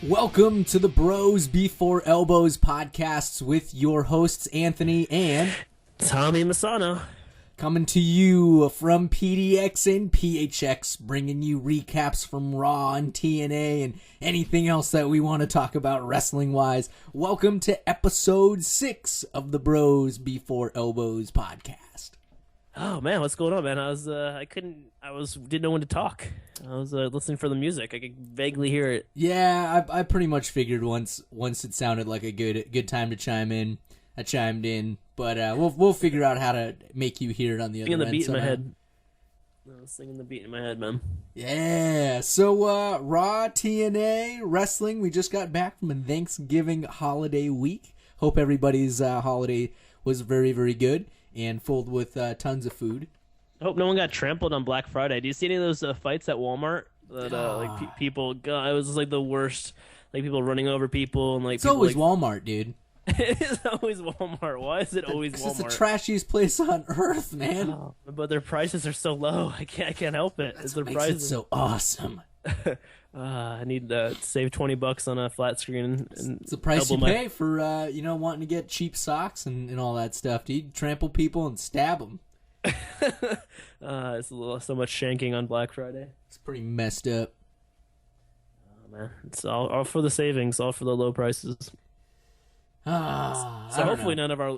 Welcome to the Bros Before Elbows podcasts with your hosts Anthony and Tommy Masano. Coming to you from PDX and PHX, bringing you recaps from Raw and TNA and anything else that we want to talk about wrestling-wise. Welcome to episode 6 of the Bros Before Elbows podcast. Oh man, what's going on, man? Didn't know when to talk. I was listening for the music. I could vaguely hear it. Yeah, I pretty much figured once it sounded like a good time to chime in, I chimed in. But we'll figure out how to make you hear it on the other end. Singing the beat in my head. I was singing the beat in my head, man. Yeah. So Raw, TNA, wrestling. We just got back from a Thanksgiving holiday week. Hope everybody's holiday was very, very good and filled with tons of food. I hope no one got trampled on Black Friday. Do you see any of those fights at Walmart? That people, God, it was just, like the worst. Like people running over people and like. It's always Walmart, dude. It is always Walmart. Why is it always Walmart? It's the trashiest place on earth, man. Oh, but their prices are so low. I can't help it. That's what makes it so awesome. I need to save $20 on a flat screen. It's the price you pay for wanting to get cheap socks and all that stuff. Dude, trample people and stab them. It's so much shanking on Black Friday. It's pretty messed up. Oh man, it's all for the savings, all for the low prices. So hopefully none of our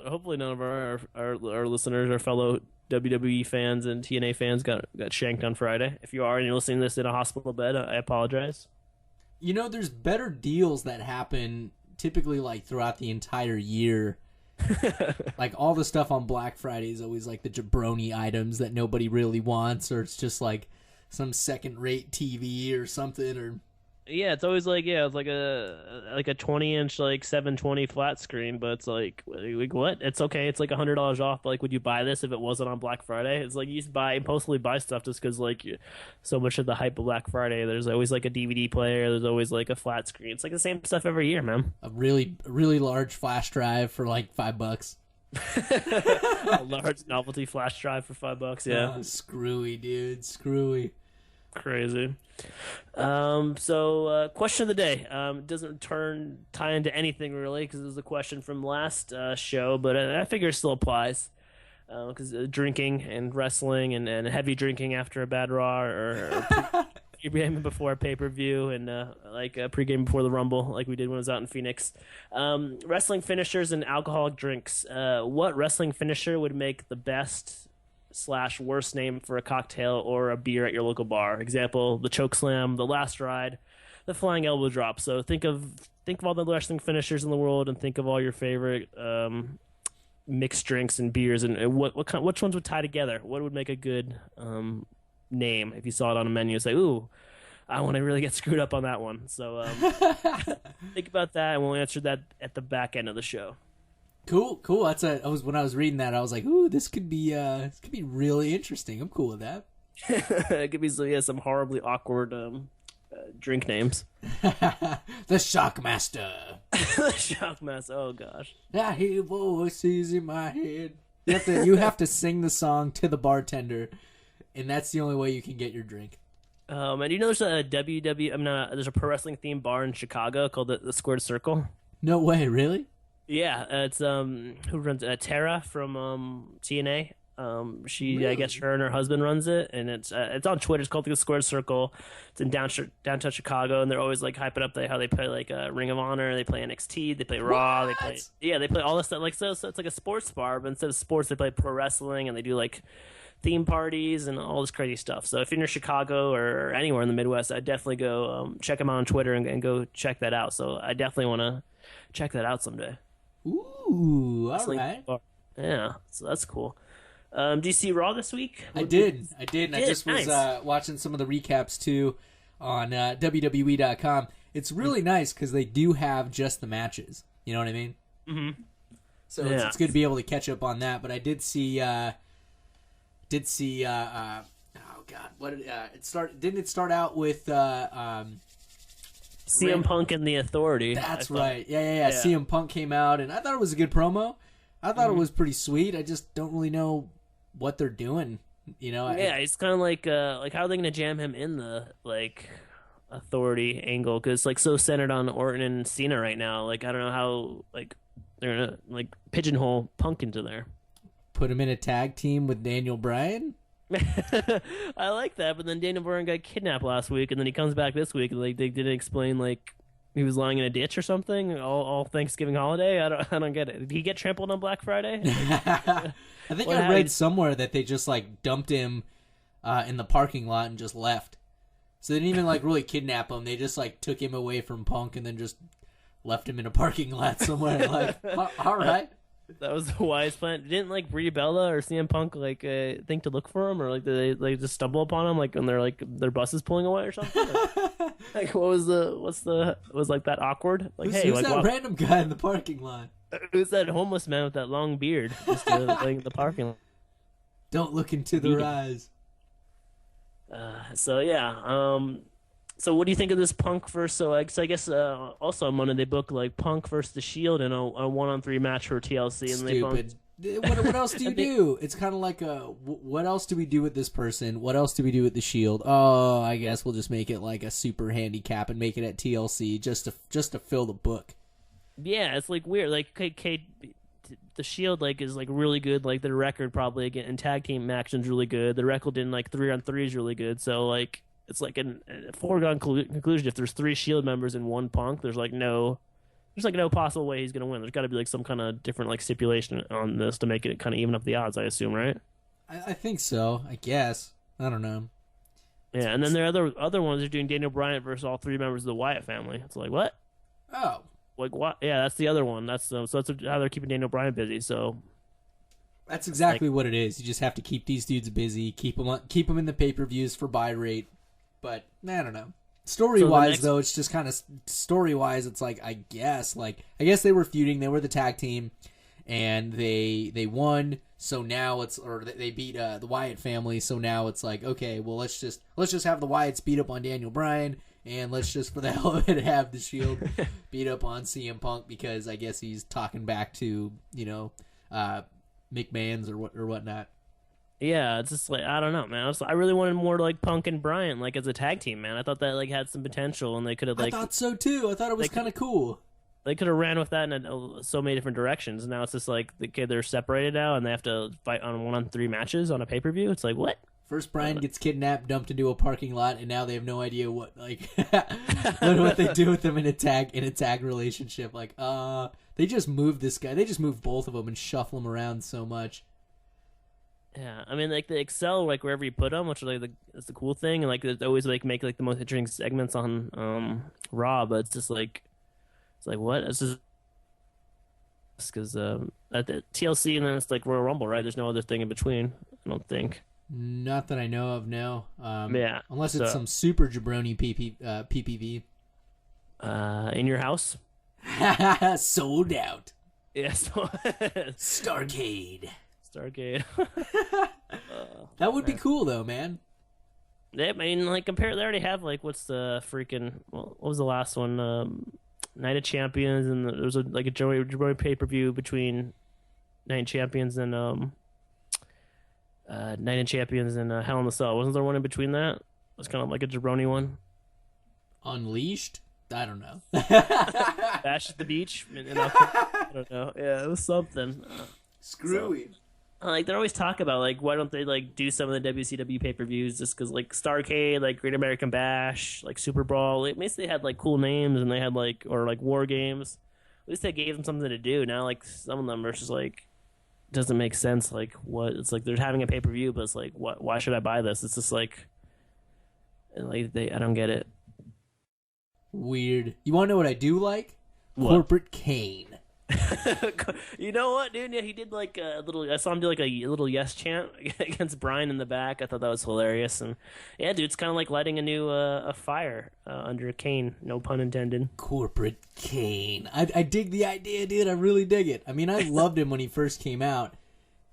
listeners, our fellow WWE fans and TNA fans got shanked on Friday. If you are and you're listening to this in a hospital bed, I apologize. You know, there's better deals that happen typically like throughout the entire year. Like all the stuff on Black Friday is always like the jabroni items that nobody really wants, or it's just like some second-rate TV or something, or. Yeah, it's always like it's like a 20-inch like 720 flat screen, but it's like what? It's okay. It's like $100 off. But like, would you buy this if it wasn't on Black Friday? It's like you just impulsively buy stuff just because like so much of the hype of Black Friday. There's always like a DVD player. There's always like a flat screen. It's like the same stuff every year, man. A really large flash drive for like $5. A large novelty flash drive for $5. Yeah, screwy, dude. Screwy. Crazy. So question of the day. Doesn't tie into anything really because it was a question from last show, but I figure it still applies because drinking and wrestling and heavy drinking after a bad Raw or pre-game before a pay-per-view and like a pre-game before the Rumble like we did when I was out in Phoenix. Wrestling finishers and alcoholic drinks. What wrestling finisher would make the best / worst name for a cocktail or a beer at your local bar? Example, the choke slam, the last ride, the flying elbow drop. So think of all the wrestling finishers in the world and think of all your favorite mixed drinks and beers and which ones would tie together. What would make a good name if you saw it on a menu? Say, ooh, I want to really get screwed up on that one. So think about that, and we'll answer that at the back end of the show. Cool. When I was reading that, I was like, "Ooh, this could be really interesting." I'm cool with that. It could be some horribly awkward drink names. The Shockmaster. The Shockmaster. Oh gosh. I hear voices in my head. You have to sing the song to the bartender, and that's the only way you can get your drink. And you know there's a there's a pro wrestling themed bar in Chicago called the Squared Circle. No way, really? Yeah, it's who runs Tara from TNA. She really? I guess her and her husband runs it, and it's on Twitter. It's called the Squared Circle. It's in downtown Chicago, and they're always like hyping up how they play like Ring of Honor, they play NXT, they play Raw, they play all this stuff. Like so it's like a sports bar, but instead of sports, they play pro wrestling, and they do like theme parties and all this crazy stuff. So if you're in Chicago or anywhere in the Midwest, I'd definitely go check them out on Twitter and go check that out. So I definitely want to check that out someday. Ooh, all right. Yeah, so that's cool. Do you see Raw this week? I did. I just was watching some of the recaps, too, on WWE.com. It's really nice because they do have just the matches. You know what I mean? Mm-hmm. So it's good to be able to catch up on that. But I did see... oh, God. Didn't it start out with... CM Punk and the Authority. That's right. Yeah. CM Punk came out, and I thought it was a good promo. I thought it was pretty sweet. I just don't really know what they're doing. You know? Yeah, it's kind of like how are they going to jam him in the authority angle because it's like so centered on Orton and Cena right now. Like I don't know how like they're gonna like pigeonhole Punk into there. Put him in a tag team with Daniel Bryan. I like that, but then Daniel Bryan got kidnapped last week, and then he comes back this week, and like they didn't explain like he was lying in a ditch or something all Thanksgiving holiday. I don't get it. Did he get trampled on Black Friday? I think I read somewhere that they just like dumped him in the parking lot and just left. So they didn't even like really kidnap him. They just like took him away from Punk and then just left him in a parking lot somewhere. Like, all right. That was the wise plan. Didn't like Brie Bella or CM Punk like think to look for him, or like did they like just stumble upon him like when they're like their bus is pulling away or something? Like was like that awkward? Like who's like that random guy in the parking lot? Who's that homeless man with that long beard just like in the parking lot? Don't look into their eyes. So yeah, so what do you think of this Punk versus? So I guess also on Monday they booked like Punk versus the Shield in a 1-on-3 match for TLC. And stupid. What else do you do? It's kind of like what else do we do with this person? What else do we do with the Shield? Oh, I guess we'll just make it like a super handicap and make it at TLC just to fill the book. Yeah, it's like weird. Like the Shield like is like really good. Like their record probably again in tag team action's really good. The record in like 3-on-3 is really good. So like it's like a foregone conclusion if there's 3 Shield members and 1 Punk. There's no possible way he's gonna win. There's got to be like some kind of different like stipulation on this to make it kind of even up the odds. I assume, right? I think so. I guess. I don't know. Yeah, and then there are other ones are doing Daniel Bryan versus all 3 members of the Wyatt family. It's like what? Oh. Like what? Yeah, that's the other one. That's so that's how they're keeping Daniel Bryan busy. So that's exactly what it is. You just have to keep these dudes busy, keep them in the pay-per-views for buy rate. But I don't know. Story-wise, though, it's just kind of story-wise. It's like I guess they were feuding. They were the tag team, and they won. So now they beat the Wyatt family. So now it's like okay, well let's just have the Wyatts beat up on Daniel Bryan. And let's just, for the hell of it, have the Shield beat up on CM Punk because I guess he's talking back to, McMahon's or whatnot. Yeah, it's just like, I don't know, man. I really wanted more like Punk and Bryan, like as a tag team, man. I thought that like had some potential and they could have like... I thought so too. I thought it was kind of cool. They could have ran with that in so many different directions. Now it's just like, they're separated now and they have to fight on 1-on-3 matches on a pay-per-view. It's like, what? First, Bryan gets kidnapped, dumped into a parking lot, and now they have no idea what what they do with him in a tag relationship. Like, they just moved this guy. They just moved both of them and shuffle them around so much. Yeah, I mean, like they excel like wherever you put them, which is like that's the cool thing, and like they always like make like the most interesting segments on Raw. But it's like what? It's just because at the TLC and then it's like Royal Rumble, right? There's no other thing in between. I don't think. Not that I know of, no. Yeah. Unless it's some super jabroni PPV. In your house? Sold out. Yeah, so Starcade. That would be cool, though, man. Yeah, I mean, like, they already have, like, what's the freaking, what was the last one? Night of Champions, and there was a jabroni pay-per-view between Night of Champions and, Night of Champions and Hell in the Cell. Wasn't there one in between that? It was kind of like a jabroni one. Unleashed? I don't know. Bash at the Beach? I don't know. Yeah, it was something. Screwy. Like, they always talk about, like, why don't they, like, do some of the WCW pay-per-views just because, like, Starrcade, like, Great American Bash, like, Super Brawl, like, at least they had, like, cool names and they had, like, or, like, War Games. At least they gave them something to do. Now, like, some of them are just, like, doesn't make sense. Like, what? It's like they're having a pay-per-view, but it's like, what? Why should I buy this? It's just like I don't get it. Weird. You want to know what I do like? What? Corporate Kane. You know what, dude? Yeah, he did like a little. I saw him do like a little yes chant against Bryan in the back. I thought that was hilarious. And yeah, dude, it's kind of like lighting a new a fire under Kane. No pun intended. Corporate Kane. I dig the idea, dude. I really dig it. I mean, I loved him when he first came out,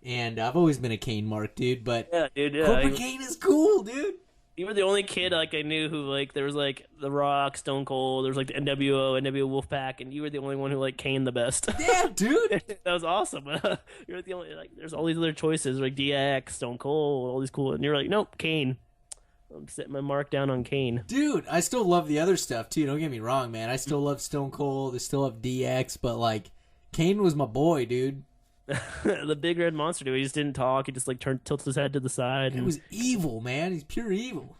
and I've always been a Kane mark, dude. But yeah, dude, Corporate Kane is cool, dude. You were the only kid like I knew who like there was like The Rock, Stone Cold, there was like the NWO Wolfpack, and you were the only one who like Kane the best. Yeah, dude, that was awesome. You're the only like. There's all these other choices like DX, Stone Cold, all these cool, and you're like, nope, Kane. I'm setting my mark down on Kane. Dude, I still love the other stuff, too. Don't get me wrong, man. I still love Stone Cold. I still love DX. But, like, Kane was my boy, dude. The big red monster, dude. He just didn't talk. He just, like, tilted his head to the side. It was evil, man. He's pure evil.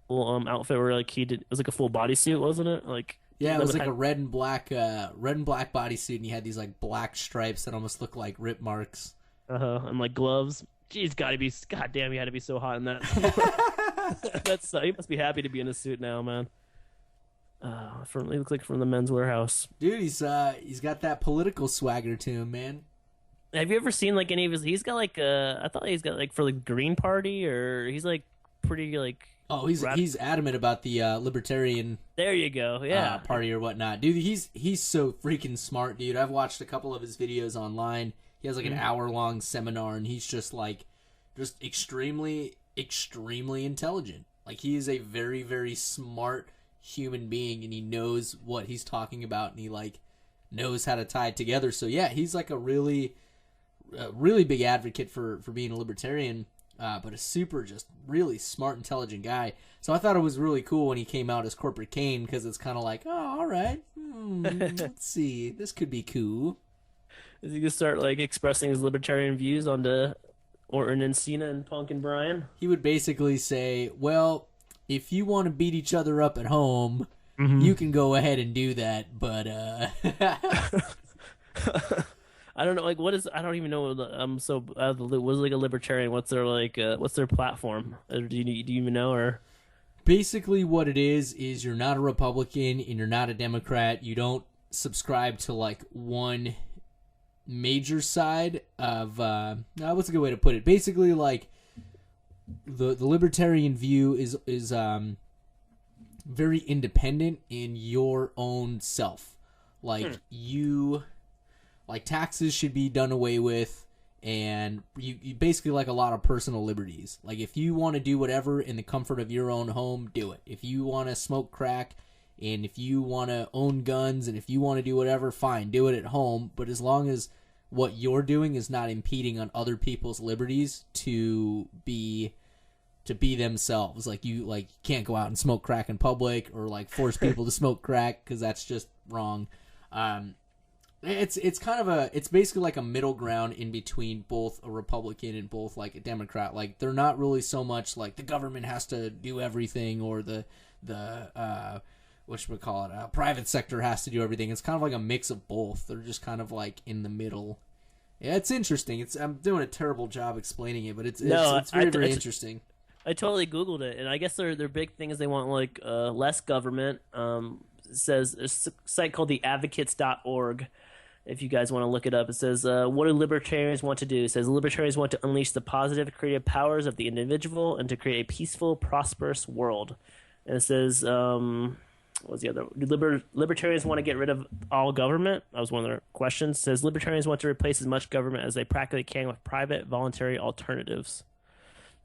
Full outfit where, like, it was like a full bodysuit, wasn't it? Like, yeah, it was like a red and black bodysuit, and he had these, like, black stripes that almost looked like rip marks. And, like, gloves. Jeez, goddamn, he had to be so hot in that. He must be happy to be in a suit now, man. He looks like from the Men's Warehouse. Dude, he's got that political swagger to him, man. Have you ever seen like any of his? He's got like I thought he's got like for like Green Party, or he's like pretty like. Oh, he's adamant about the Libertarian. There you go, yeah, party or whatnot, dude. He's so freaking smart, dude. I've watched a couple of his videos online. He has like an hour-long seminar, and he's just extremely, extremely intelligent. Like, he is a very, very smart human being, and he knows what he's talking about, and he like knows how to tie it together. So yeah, he's like a really big advocate for being a libertarian, but a super just really smart, intelligent guy. So I thought it was really cool when he came out as Corporate Kane, because it's kind of like, oh, all right, let's see, this could be cool. Is he gonna start like expressing his libertarian views onto Orton and Cena and Punk and Bryan? He would basically say, well, if you want to beat each other up at home, you can go ahead and do that, but I don't know, like, I don't even know. I'm so what is like a libertarian? What's their platform? Do you even know? Or basically, what it is you're not a Republican and you're not a Democrat. You don't subscribe to like one major side of what's a good way to put it? Basically, like the libertarian view is very independent in your own self. Like like taxes should be done away with, and you basically like a lot of personal liberties. Like, if you want to do whatever in the comfort of your own home, do it. If you want to smoke crack, and if you want to own guns, and if you want to do whatever, fine, do it at home. But as long as what you're doing is not impeding on other people's liberties to be themselves. Like, you can't go out and smoke crack in public, or like force people to smoke crack, because that's just wrong. It's basically like a middle ground in between both a Republican and both like a Democrat. Like, they're not really so much like the government has to do everything, or the private sector has to do everything. It's kind of like a mix of both. They're just kind of like in the middle. Yeah, it's interesting. I'm doing a terrible job explaining it, but it's very interesting. I totally Googled it, and I guess their big thing is they want like less government. It says there's a site called theadvocates.org. If you guys want to look it up, it says, what do libertarians want to do? It says libertarians want to unleash the positive creative powers of the individual and to create a peaceful, prosperous world. And it says, what's the other? Libertarians want to get rid of all government. That was one of their questions. It says libertarians want to replace as much government as they practically can with private, voluntary alternatives.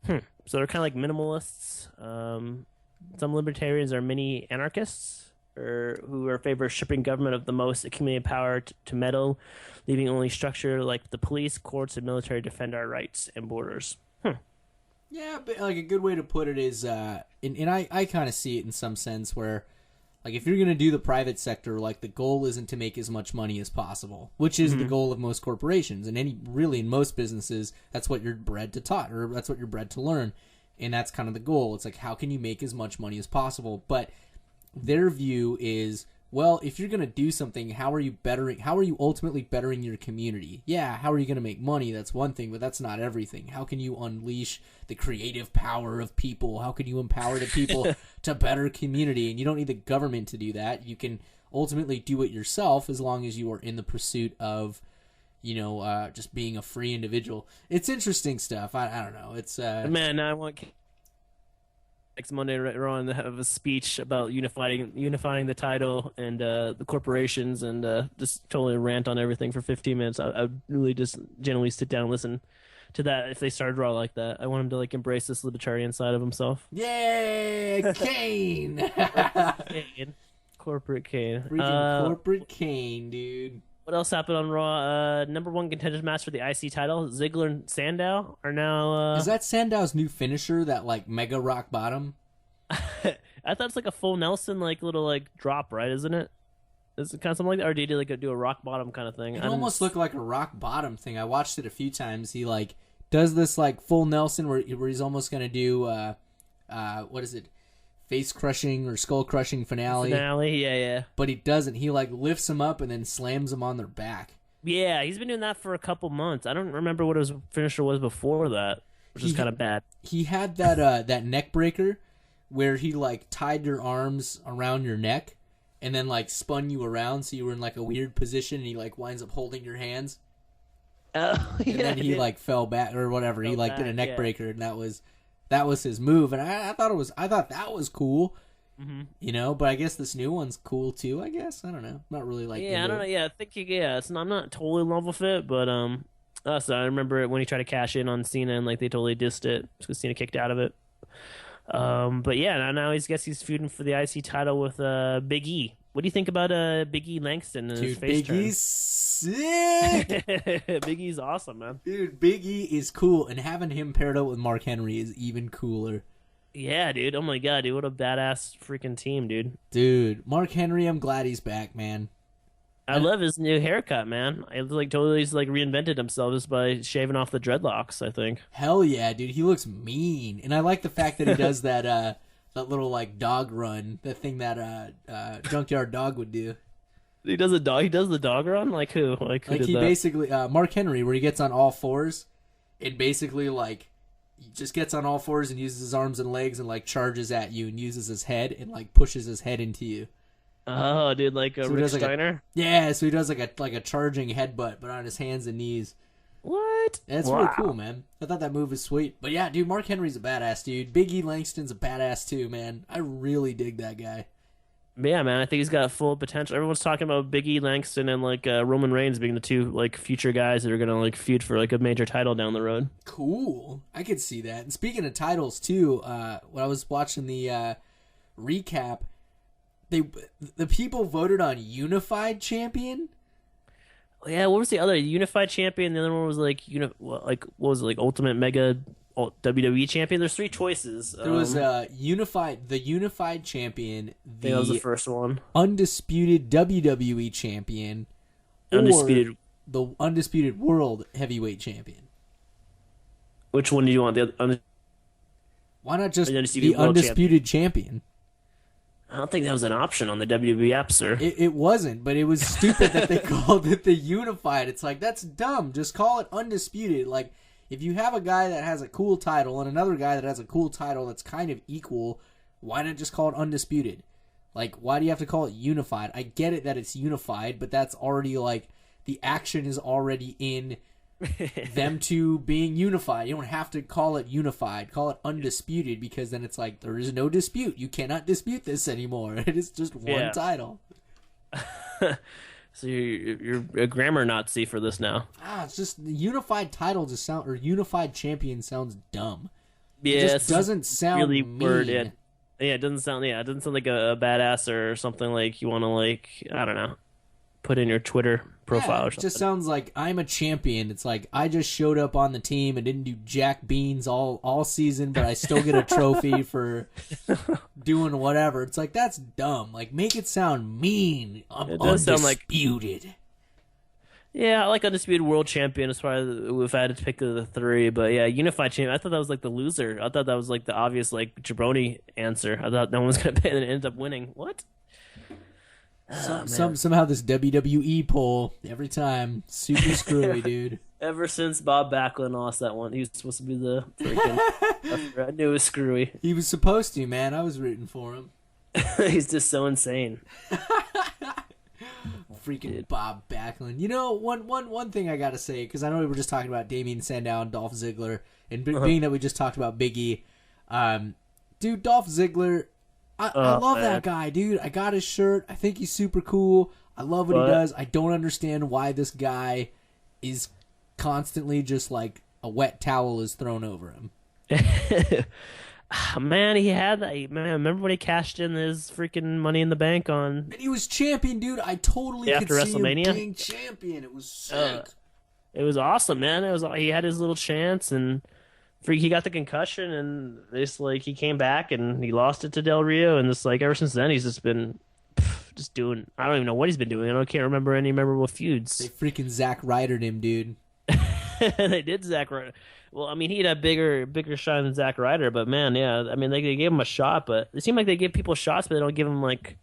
So they're kind of like minimalists. Some libertarians are mini anarchists, or who are in favor of stripping government of the most accumulated power to meddle, leaving only structure like the police, courts, and military defend our rights and borders. Yeah, but like a good way to put it is, and I kind of see it in some sense where, like, if you're going to do the private sector, like, the goal isn't to make as much money as possible, which is the goal of most corporations. And in most businesses, that's what you're bred to taught, or that's what you're bred to learn. And that's kind of the goal. It's like, how can you make as much money as possible? But their view is, well, if you're going to do something, how are you ultimately bettering your community? Yeah, how are you going to make money? That's one thing, but that's not everything. How can you unleash the creative power of people? How can you empower the people to better community? And you don't need the government to do that. You can ultimately do it yourself, as long as you are in the pursuit of, just being a free individual. It's interesting stuff. I don't know. It's man, I want next Monday later on to have a speech about unifying the title and the corporations, and just totally rant on everything for 15 minutes. I would really just generally sit down and listen to that if they started Raw like that. I want him to like embrace this libertarian side of himself. Yeah, Kane. Corporate Kane. Freaking Corporate Kane, dude. What else happened on Raw? Number one contenders match for the IC title. Ziggler and Sandow are now. Is that Sandow's new finisher? That like mega rock bottom? I thought it's like a full Nelson, like little like drop, right? Isn't it? Is it kind of something like that, or do you do a rock bottom kind of thing? It almost looked like a rock bottom thing. I watched it a few times. He like does this like full Nelson where he's almost gonna do what is it? Face crushing or skull crushing finale. Yeah. But he doesn't. He like lifts them up and then slams them on their back. Yeah, he's been doing that for a couple months. I don't remember what his finisher was before that, which is kind of bad. He had that neck breaker where he like tied your arms around your neck and then like spun you around so you were in like a weird position and he like winds up holding your hands. Oh, yeah, and then he like fell back or whatever. He like did a neck breaker and that was his move, and I thought that was cool, you know. But I guess this new one's cool too. I guess I don't know. Not really like. Yeah, I don't know. Yeah, I think I'm not totally in love with it, but so I remember it when he tried to cash in on Cena and like they totally dissed it because Cena kicked out of it. But yeah, now he's feuding for the IC title with Big E. What do you think about Big E Langston and his face Big E's sick. Big E's awesome, man. Dude, Big E is cool, and having him paired up with Mark Henry is even cooler. Yeah, dude. Oh my god, dude. What a badass freaking team, dude. Dude, Mark Henry, I'm glad he's back, man. I love his new haircut, man. I like totally like reinvented himself just by shaving off the dreadlocks, I think. Hell yeah, dude. He looks mean. And I like the fact that he does that little like dog run, the thing that Junkyard Dog would do. He does the dog run? Like who? Like who did he that? Basically Mark Henry, where he gets on all fours and basically like he just gets on all fours and uses his arms and legs and like charges at you and uses his head and like pushes his head into you. Oh, dude, like a Rick Steiner? Yeah, so he does like a charging headbutt, but on his hands and knees. What? That's really cool, man. I thought that move was sweet. But yeah, dude, Mark Henry's a badass, dude. Big E Langston's a badass too, man. I really dig that guy. Yeah, man, I think he's got full potential. Everyone's talking about Big E Langston and like Roman Reigns being the two like future guys that are gonna like feud for like a major title down the road. Cool. I could see that. And speaking of titles too, when I was watching the recap, the people voted on Unified Champion. Yeah, what was the other Unified Champion? The other one was like what was it, like Ultimate Mega WWE Champion? There's three choices. There was the Unified Champion, that was the first one. Undisputed WWE Champion, Undisputed, or the Undisputed World Heavyweight Champion. Which one do you want? Why not just the Undisputed Champion? I don't think that was an option on the WWE app, sir. It wasn't, but it was stupid that they called it the Unified. It's like, that's dumb. Just call it Undisputed. Like, if you have a guy that has a cool title and another guy that has a cool title that's kind of equal, why not just call it Undisputed? Like, why do you have to call it Unified? I get it that it's Unified, but that's already, like, the action is already in them two being unified. You don't have to call it Unified. Call it Undisputed, because then it's like, there is no dispute. You cannot dispute this anymore. It is just one title. So you're a grammar Nazi for this now. It's just the Unified title just sound, or Unified Champion sounds dumb. Yeah, it just doesn't sound really mean. worded. Yeah, it doesn't sound like a badass or something like you want to like, I don't know, put in your Twitter profile or something. It just sounds like I'm a champion. It's like I just showed up on the team and didn't do jack beans all season, but I still get a trophy for doing whatever. It's like, that's dumb. Like, make it sound mean. I'm undisputed. Yeah, I like Undisputed World Champion as far as if I had to pick the three. But yeah, Unified Champion, I thought that was like the loser. I thought that was like the obvious like jabroni answer. I thought no one was going to pay and it ended up winning. What? Somehow this WWE poll, every time, super screwy, dude. Ever since Bob Backlund lost that one, he was supposed to be the freaking... I knew it was screwy. He was supposed to, man. I was rooting for him. He's just so insane. Freaking Bob Backlund. You know, one thing I gotta say, because I know we were just talking about Damien Sandow and Dolph Ziggler, and being that we just talked about Big E, dude, Dolph Ziggler, I love that guy, dude. I got his shirt. I think he's super cool. I love what he does. I don't understand why this guy is constantly just like a wet towel is thrown over him. Man, he had that. Man, remember when he cashed in his freaking Money in the Bank on And he was champion, dude. I totally could after see him WrestleMania? being champion. It was sick. It was awesome, man. He had his little chance, and he got the concussion, and it's like he came back and he lost it to Del Rio, and it's like ever since then he's just been just doing. I don't even know what he's been doing. I can't remember any memorable feuds. They freaking Zack Ryder'd him, dude. They did Zack Ryder. Well, I mean, he had a bigger shot than Zack Ryder, but man, yeah, I mean, they gave him a shot, but it seemed like they give people shots, but they don't give them like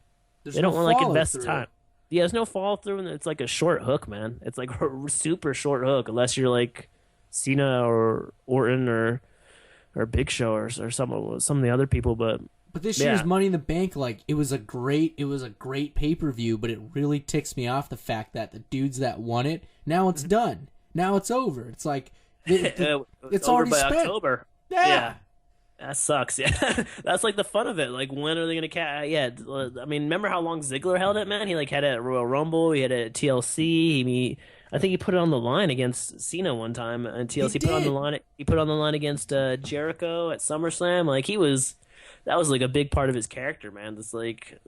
There's they no don't want to like follow invest through. time. Yeah, there's no follow through, and it's like a short hook, man. It's like a super short hook, unless you're like Cena or Orton or Big Show or some of the other people. But But this yeah. year's Money in the Bank, like it was a great pay-per-view, but it really ticks me off the fact that the dudes that won it, now it's done. Now it's over. It's like it's over already by spent. October. Yeah. That sucks. Yeah, that's like the fun of it. Like, when are they gonna Yeah, I mean, remember how long Ziggler held it, man? He like had it at Royal Rumble. He had it at TLC. I think he put it on the line against Cena one time at TLC. He Put it on the did. line. He put it on the line against Jericho at SummerSlam. Like that was like a big part of his character, man. It's like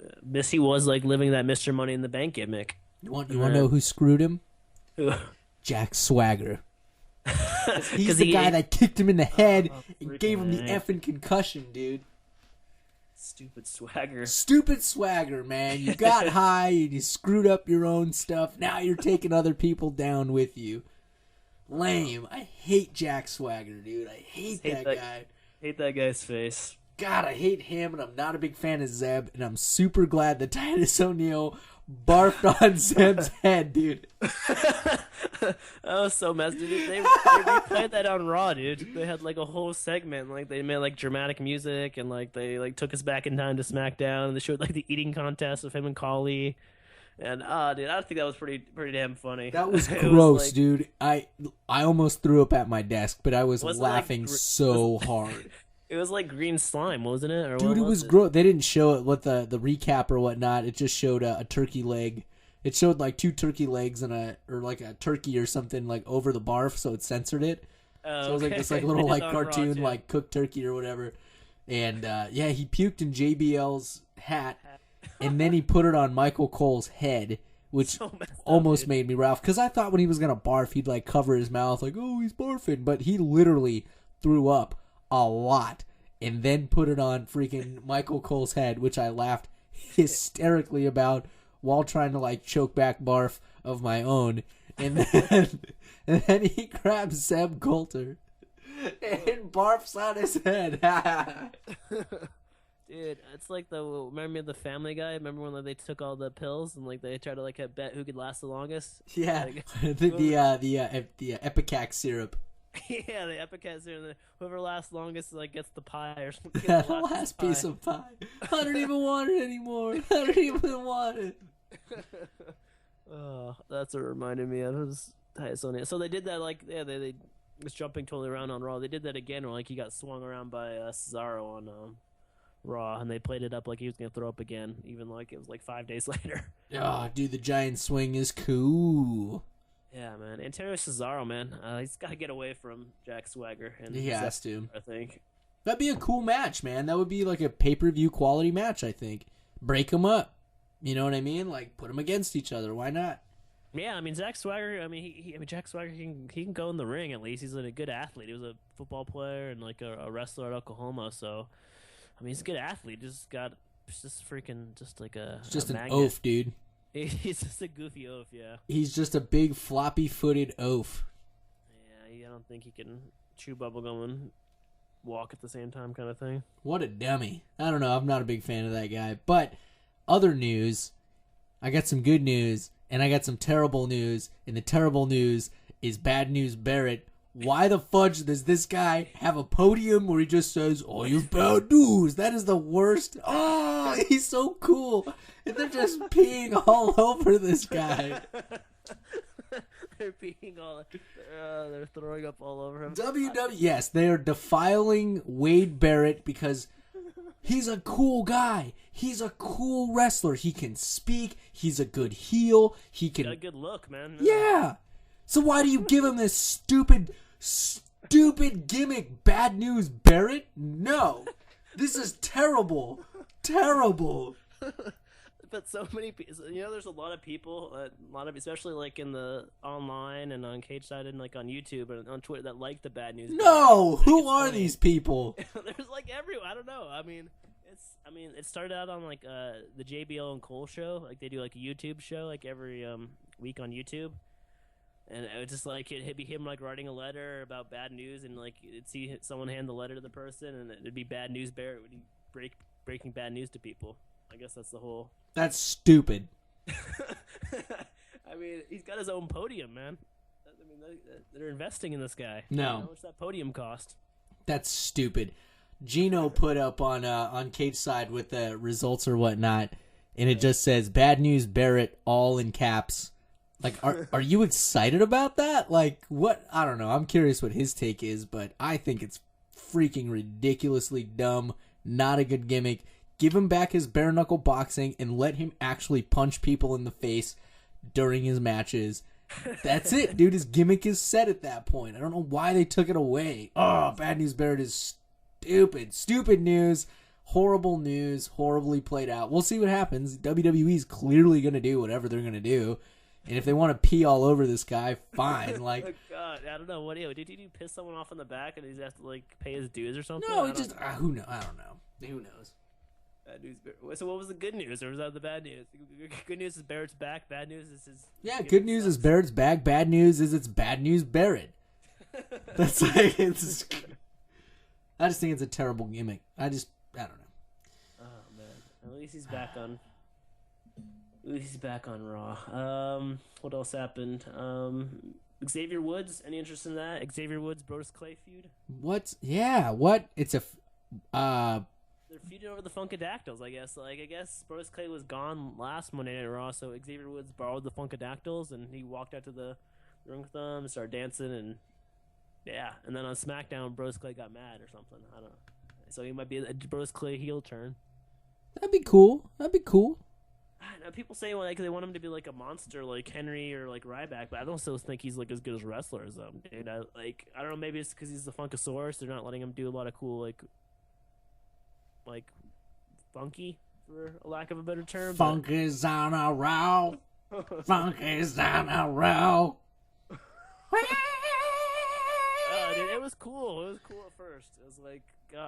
he was like living that Mr. Money in the Bank gimmick. You want to know who screwed him? Who? Jack Swagger. He's 'Cause the he- guy that kicked him in the head and freaking gave him the A. effing concussion, dude. Stupid Swagger. Stupid Swagger, man. You got high and you screwed up your own stuff. Now you're taking other people down with you. Lame. I hate Jack Swagger, dude. I hate that guy. Hate that guy's face. God, I hate him, and I'm not a big fan of Zeb, and I'm super glad that Titus O'Neil barfed on Zeb's head, dude. That was so messed, dude. They replayed that on Raw, dude. They had like a whole segment, like they made like dramatic music, and like they like took us back in time to SmackDown, and they showed like the eating contest of him and Khali. And dude, I think that was pretty damn funny. That was It gross, like- dude. I almost threw up at my desk, but I was Wasn't it like laughing gr- so hard. It was like green slime, wasn't it? Or Dude, what it was gross. They didn't show it with the recap or whatnot. It just showed a turkey leg. It showed like two turkey legs and like a turkey or something like over the barf, so it censored it. Oh, So it was like okay. this like They little did like that on Raw, cartoon too. like cooked turkey or whatever. And yeah, he puked in JBL's hat, and then he put it on Michael Cole's head, which So messed up, almost dude. made me laugh because I thought when he was gonna barf, he'd like cover his mouth like, oh, he's barfing, but he literally threw up a lot and then put it on freaking Michael Cole's head, which I laughed hysterically about while trying to like choke back barf of my own. And then he grabs Zeb Coulter and barfs on his head. Dude, it's like remember the Family Guy? Remember when they took all the pills and like they tried to like bet who could last the longest? Yeah, Like, the Epicac syrup. yeah, the Epicat serum. Whoever lasts longest like gets the pie or something. The Gets the last piece of pie. I don't even want it anymore. I don't even want it. Oh, that's what it reminded me of. It was Titus O'Neil. So they did that like they was jumping totally around on Raw. They did that again where like he got swung around by Cesaro on Raw, and they played it up like he was gonna throw up again, even like it was like 5 days later. Oh, dude, the giant swing is cool. Yeah, man. Antonio Cesaro, man, he's got to get away from Jack Swagger. And He has to. I think. That'd be a cool match, man. That would be like a pay-per-view quality match, I think. Break them up. You know what I mean? Like, put them against each other. Why not? Yeah, I mean Jack Swagger. I mean, Jack Swagger he can go in the ring at least. He's a good athlete. He was a football player and like a wrestler at Oklahoma. So, I mean, he's a good athlete. Just freaking just like a. It's just a an magnet. oaf, dude. He's just a goofy oaf. Yeah. He's just a big floppy-footed oaf. Yeah, I don't think he can chew bubblegum and walk at the same time, kind of thing. What a dummy. I don't know. I'm not a big fan of that guy. But other news, I got some good news, and I got some terrible news. And the terrible news is Bad News Barrett. Why the fudge does this guy have a podium where he just says, "Oh, you bad news"? That is the worst. Oh, he's so cool. And they're just peeing all over this guy. They're being all. They're throwing up all over him. Yes, they are defiling Wade Barrett because he's a cool guy. He's a cool wrestler. He can speak. He's a good heel. He Got a can. good look, man. Yeah. So why do you give him this stupid gimmick, Bad News Barrett? No. This is terrible. Terrible. But so many people, there's a lot of people, especially like in the online and on Cage Side and like on YouTube and on Twitter that like the bad news. No, who are these people? There's like everyone. I don't know. I mean, it started out on like the JBL and Cole show. Like they do like a YouTube show like every week on YouTube. And it was just like it'd be him like writing a letter about bad news, and like it'd see someone hand the letter to the person, and it'd be bad news bear. It would breaking bad news to people. I guess that's the whole. That's stupid. I mean, he's got his own podium, man. I mean, they're investing in this guy. No, how much that podium cost? That's stupid. Gino put up on Cage Side with the results or whatnot, and it just says "Bad News Barrett" all in caps. Like, are you excited about that? Like, what? I don't know. I'm curious what his take is, but I think it's freaking ridiculously dumb. Not a good gimmick. Give him back his bare knuckle boxing and let him actually punch people in the face during his matches. That's it, dude. His gimmick is set at that point. I don't know why they took it away. Oh, Bad News Barrett is stupid. Stupid news. Horrible news. Horribly played out. We'll see what happens. WWE's clearly going to do whatever they're going to do. And if they want to pee all over this guy, fine. Like, oh God, I don't know. What did he piss someone off in the back and he have to like pay his dues or something? No, who knows? I don't know. Who knows? Bad news. So what was the good news, or was that the bad news? Good news is Barrett's back. Bad news is his. Yeah, good news is Barrett's back. Bad news is it's Bad News Barrett. That's like it's. I just think it's a terrible gimmick. I don't know. Oh man, at least he's back on. He's back on Raw. What else happened? Xavier Woods. Any interest in that? Xavier Woods, Brodus Clay feud. What? Yeah. What? It's a. They're feuding over the Funkadactyls, I guess. Like, I guess Brodus Clay was gone last Monday Night Raw, so Xavier Woods borrowed the Funkadactyls, and he walked out to the ring with them and started dancing, and yeah. And then on SmackDown, Brodus Clay got mad or something. I don't know. So he might be a Brodus Clay heel turn. That'd be cool. Now, people say they want him to be like a monster, like Henry or like Ryback, but I don't still think he's like as good as wrestler as them, dude. I don't know. Maybe it's because he's the Funkasaurus. They're not letting him do a lot of cool like funky, for a lack of a better term. Funk is on a roll. Funk is on a roll. Dude, it was cool. It was cool at first. It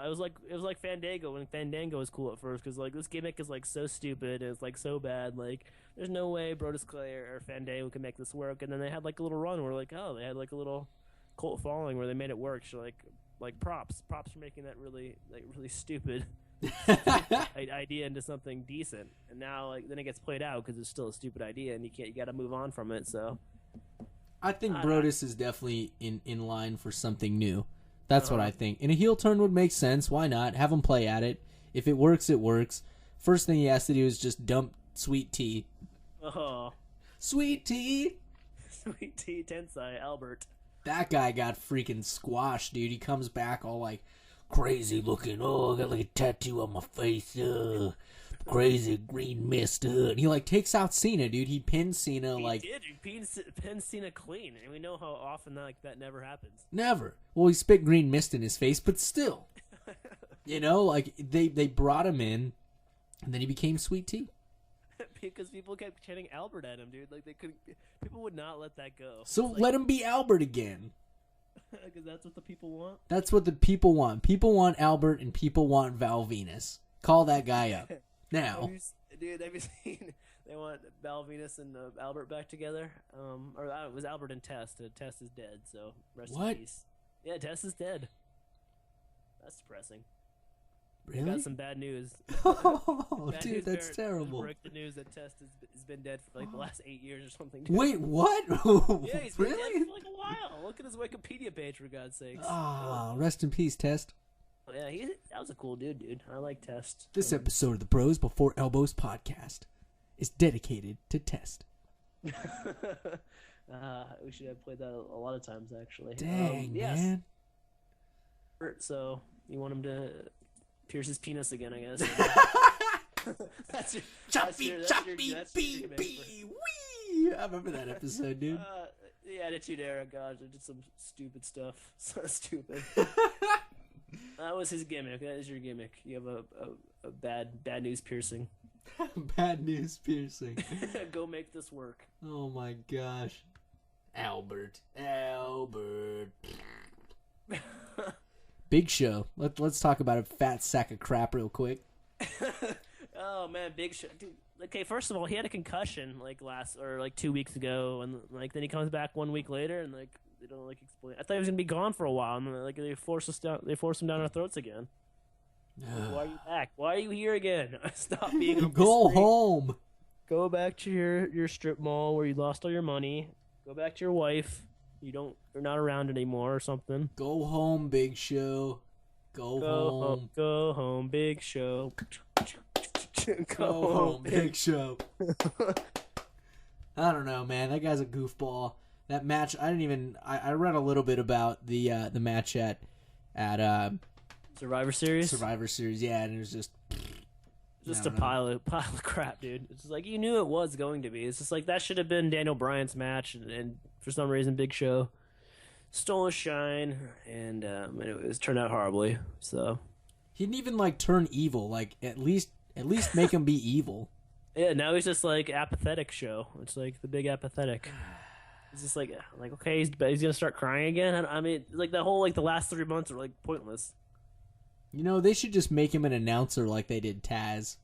was like Fandango when Fandango was cool at first, because like this gimmick is like so stupid and it's like so bad. Like there's no way Brodus Clay or Fandango can make this work. And then they had like a little run where like they had like a little cult following where they made it work. So like props for making that really stupid idea into something decent. And now then it gets played out because it's still a stupid idea and you got to move on from it. So I think Brodus is definitely in line for something new. That's what I think. And a heel turn would make sense. Why not? Have him play at it. If it works, it works. First thing he has to do is just dump Sweet Tea. Oh. Sweet Tea! Sweet Tea Tensai, Albert. That guy got freaking squashed, dude. He comes back all like crazy looking. Oh, I got like a tattoo on my face. Crazy green mist. And he like takes out Cena, dude. He pins Cena like. He did. He pinned Cena clean, and we know how often that never happens. Never. Well, he spit green mist in his face, but still, like they brought him in, and then he became Sweet Tea. Because people kept chanting Albert at him, dude. Like people would not let that go. So let him be Albert again. Because that's what the people want. That's what the people want. People want Albert, and people want Val Venus. Call that guy up. Now, dude, have you seen? They want Val Venus and Albert back together. Or it was Albert and Test. Test is dead, so rest in peace. Yeah, Test is dead. That's depressing. Really? We got some bad news. Oh, bad dude, news that's terrible. Break the news that Test has been dead for like the last 8 years or something. Dude. Wait, what? Yeah, he's been really? dead for like a while. Look at his Wikipedia page, for God's sakes. Ah, rest in peace, Test. Yeah, that was a cool dude. I like Test. This episode of the Bros Before Elbows podcast is dedicated to Test. We should have played that a lot of times, actually. Dang, yes. man. So, you want him to pierce his penis again, I guess. That's Choppy, bee, bee, wee. I remember that episode, dude. The Attitude Era, gosh, I did some stupid stuff. So stupid. That was his gimmick. That is your gimmick. You have a bad news piercing. Bad news piercing. Go make this work. Oh my gosh. Albert. Big Show. Let's talk about a fat sack of crap real quick. Oh man, Big Show. Dude, okay, first of all, he had a concussion like 2 weeks ago, and like then he comes back 1 week later, and like they don't like explain. I thought he was gonna be gone for a while, and like they force him down our throats again. Like, why are you back? Why are you here again? Stop being a Go home. Go back to your strip mall where you lost all your money. Go back to your wife. You're not around anymore or something. Go home, Big Show. Go home. Go home, Big Show. Go home, Big Show. I don't know, man. That guy's a goofball. That match, I read a little bit about the match at Survivor Series? Survivor Series, yeah, and it was just a pile of crap, dude. It's just like you knew it was going to be. It's just like that should have been Daniel Bryan's match, and for some reason, Big Show stole his shine, and it was turned out horribly. So he didn't even like turn evil. Like at least make him be evil. Yeah, now he's just like apathetic Show. It's like the big apathetic. It's just like okay, he's gonna start crying again. I mean, like the whole the last 3 months are like pointless. You know, they should just make him an announcer like they did Taz.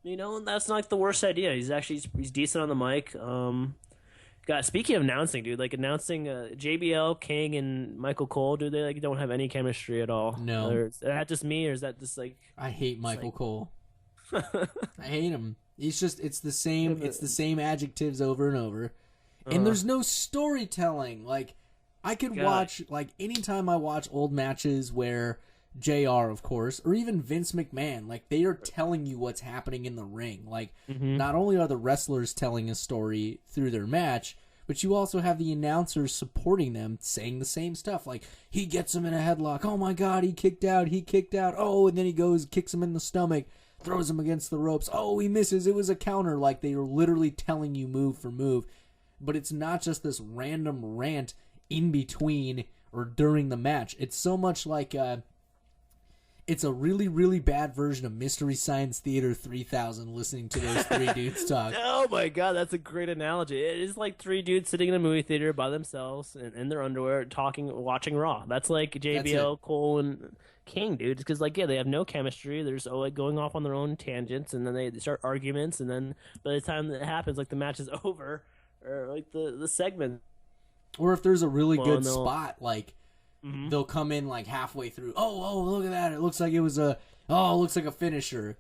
You know, that's not the worst idea. He's decent on the mic. God, speaking of announcing, dude, announcing JBL, King, and Michael Cole, dude, they don't have any chemistry at all. No. Is that just me, or is that just I hate Michael Cole. I hate him. It's the same adjectives over and over. And there's no storytelling. I could watch, anytime I watch old matches where JR, of course, or even Vince McMahon, they are telling you what's happening in the ring. Not only are the wrestlers telling a story through their match, but you also have the announcers supporting them, saying the same stuff. He gets him in a headlock. Oh my God, he kicked out. Oh, and then he goes, kicks him in the stomach, throws him against the ropes. Oh, he misses. It was a counter. They are literally telling you move for move. But it's not just this random rant in between or during the match. It's so much it's a really, really bad version of Mystery Science Theater 3000 listening to those three dudes talk. Oh my God, that's a great analogy. It is like three dudes sitting in a movie theater by themselves in their underwear watching Raw. That's like JBL, Cole, and King, dude. Because they have no chemistry. They're just going off on their own tangents, and then they start arguments, and then by the time that happens, the match is over, or the segment. Or if there's a really good spot, they'll come in halfway through. Oh, look at that! It looks like it was it looks like a finisher.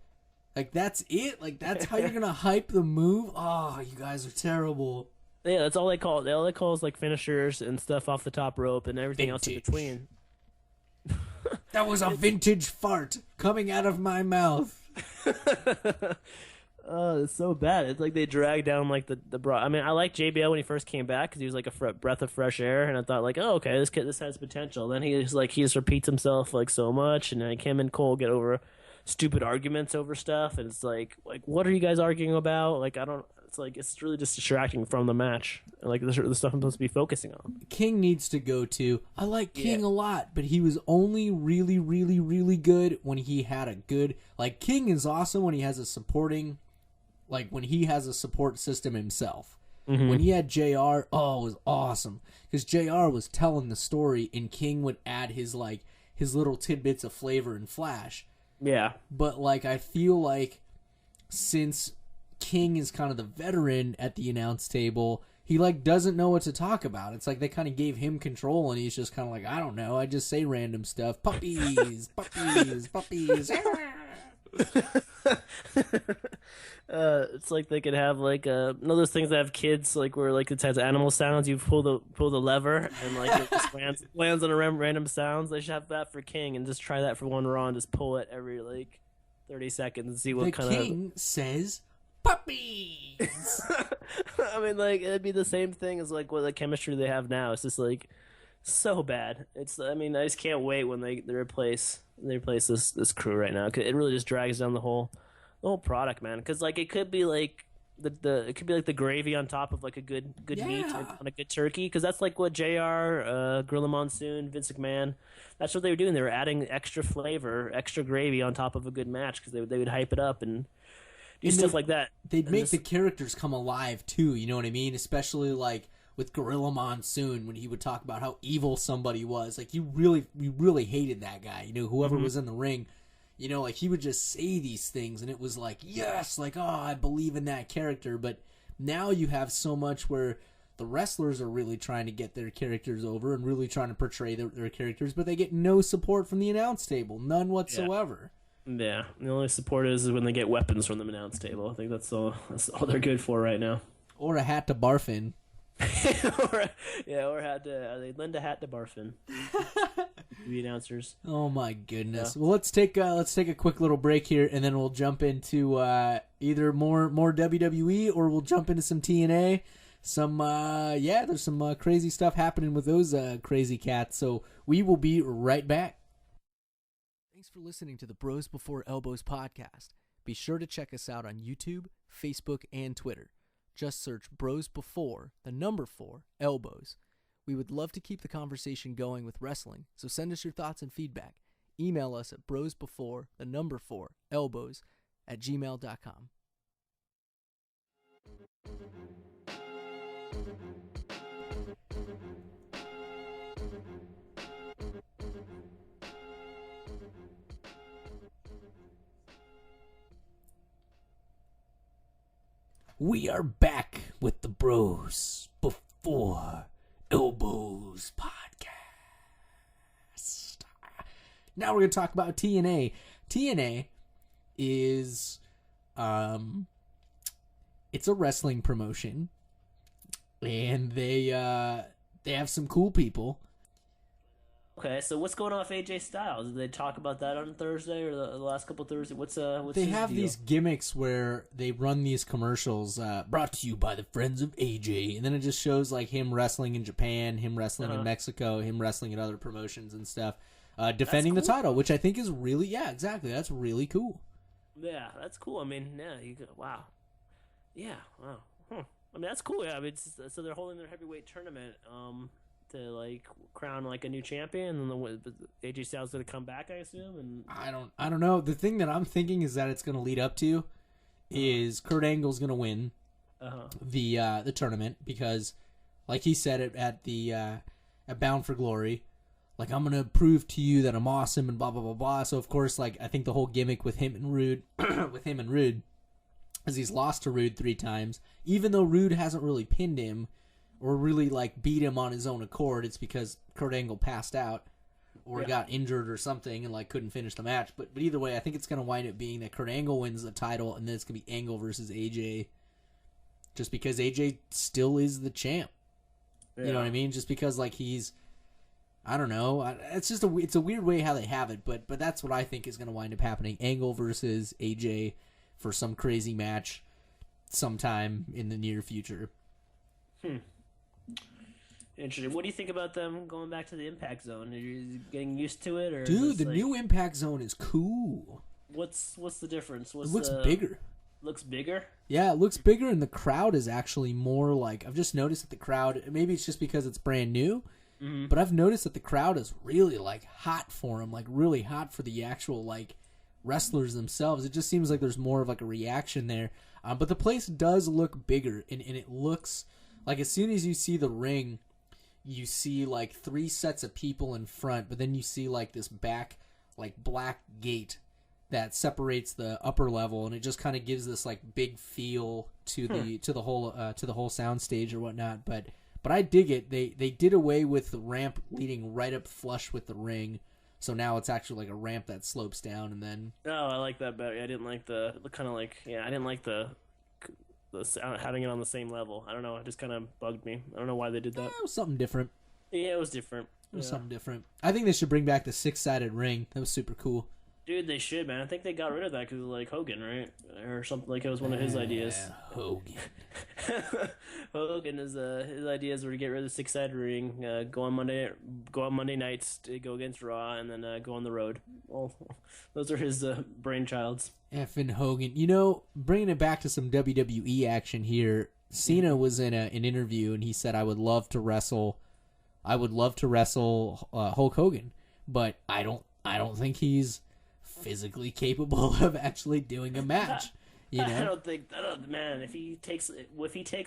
That's it. That's how you're gonna hype the move. Oh, you guys are terrible. Yeah, that's all they call it. All they call is finishers and stuff off the top rope and everything else in between. That was a vintage fart coming out of my mouth. Oh, it's so bad. It's they drag down the bra. I mean, I liked JBL when he first came back because he was a breath of fresh air, and I thought oh, okay, this has potential. Then he just repeats himself so much, and him and Cole get over stupid arguments over stuff, and it's what are you guys arguing about? I don't. It's really just distracting from the match, the stuff I'm supposed to be focusing on. King needs to go to. I like King a lot, but he was only really, really, really good when he had a good. King is awesome when he has a supporting. When he has a support system himself. Mm-hmm. When he had JR, it was awesome. Because JR was telling the story, and King would add his little tidbits of flavor and flash. Yeah. But, I feel since King is kind of the veteran at the announce table, he, doesn't know what to talk about. It's they kind of gave him control, and he's just kind of I don't know, I just say random stuff. Puppies, puppies, puppies. It's they could have those things that have kids where it has animal sounds. You pull the lever and it just lands on a random sounds. They should have that for King and just try that for one Raw and just pull it every 30 seconds and see what kind of. King says puppies. I mean, it'd be the same thing as what the chemistry they have now. It's just so bad. I just can't wait when they replace this crew right now. 'Cause it really just drags down the whole product, man. Because it could be the it could be like the gravy on top of like a good meat Yeah. on a good turkey, because that's like what JR, Gorilla Monsoon, Vince McMahon, that's what they were doing. They were adding extra flavor, extra gravy on top of a good match, because they would hype it up and do And stuff like that. They'd And make this- the characters come alive too, you know what I mean? Especially like with Gorilla Monsoon when he would talk about how evil somebody was. Like you really hated that guy. You know, whoever was in the ring, you know, like he would just say these things and it was like, yes, like, oh, I believe in that character. But now you have so much where the wrestlers are really trying to get their characters over and really trying to portray their characters, but they get no support from the announce table. None whatsoever. Yeah, the only support is when they get weapons from the announce table. I think that's all they're good for right now. Or a hat to barf in. or had to they lend a hat to barf in. The announcers. Oh my goodness. Yeah. Well, let's take a quick little break here, and then we'll jump into either more WWE or we'll jump into some TNA. There's some crazy stuff happening with those crazy cats. So we will be right back. Thanks for listening to the Bros Before Elbows podcast. Be sure to check us out on YouTube, Facebook, and Twitter. Just search Bros Before, the number 4, Elbows. We would love to keep the conversation going with wrestling, so send us your thoughts and feedback. Email us at brosbefore, the number 4, elbows, @gmail.com. We are back with the Bros Before Elbows podcast. Now we're going to talk about TNA. TNA is it's a wrestling promotion, and they have some cool people. Okay, so what's going on with AJ Styles? Did they talk about that on Thursday or the last couple of Thursdays? What's they his have deal? these gimmicks where they run these commercials brought to you by the friends of AJ, and then it just shows like him wrestling in Japan, him wrestling in Mexico, him wrestling at other promotions and stuff, defending the title, which I think is really, exactly, that's really cool. Yeah, that's cool. I mean, wow. Yeah, wow. I mean, that's cool. Yeah, I mean, so they're holding their heavyweight tournament to like crown like a new champion, and then AJ Styles going to come back, I assume. And I don't know. The thing that I'm thinking is that it's going to lead up to is Kurt Angle's going to win the tournament because, like he said it at Bound for Glory, like I'm going to prove to you that I'm awesome and blah blah blah blah. So of course, like I think the whole gimmick with him and Rude, is he's lost to Rude 3 times, even though Rude hasn't really pinned him or really like beat him on his own accord. It's because Kurt Angle passed out or got injured or something and like couldn't finish the match. But either way, I think it's going to wind up being that Kurt Angle wins the title, and then it's going to be Angle versus AJ, just because AJ still is the champ. You know what I mean? Just because like he's, I don't know. It's just it's a weird way how they have it, but that's what I think is going to wind up happening. Angle versus AJ for some crazy match sometime in the near future. Interesting. What do you think about them going back to the Impact Zone? Are you getting used to it, or dude? The new Impact Zone is cool. What's the difference? It looks bigger. Looks bigger? Yeah, it looks bigger, and the crowd is actually more like, I've just noticed that the crowd, maybe it's just because it's brand new, but I've noticed that the crowd is really like hot for them, like really hot for the actual like wrestlers themselves. It just seems like there's more of like a reaction there. But the place does look bigger, and it looks like as soon as you see the ring, you see like 3 sets of people in front, but then you see like this back like black gate that separates the upper level, and it just kind of gives this like big feel to the whole sound stage or whatnot. But I dig it. They did away with the ramp leading right up flush with the ring, so now it's actually like a ramp that slopes down and then. Oh, I like that better. I didn't like the kind of like I didn't like the having it on the same level. I don't know. It just kind of bugged me. I don't know why they did that. It was something different. Yeah, it was different. It was something different. I think they should bring back the 6-sided ring. That was super cool. Dude, they should, man. I think they got rid of that because like Hogan, right, or something. Like it was one of his ideas. Hogan. Hogan is his ideas were to get rid of the six-sided ring, go on Monday nights to go against Raw, and then go on the road. Well, those are his brainchilds. Effing Hogan. You know, bringing it back to some WWE action here. Cena was in an interview and he said, "I would love to wrestle. Hulk Hogan, but I don't think he's physically capable of actually doing a match." You know? Man, if he takes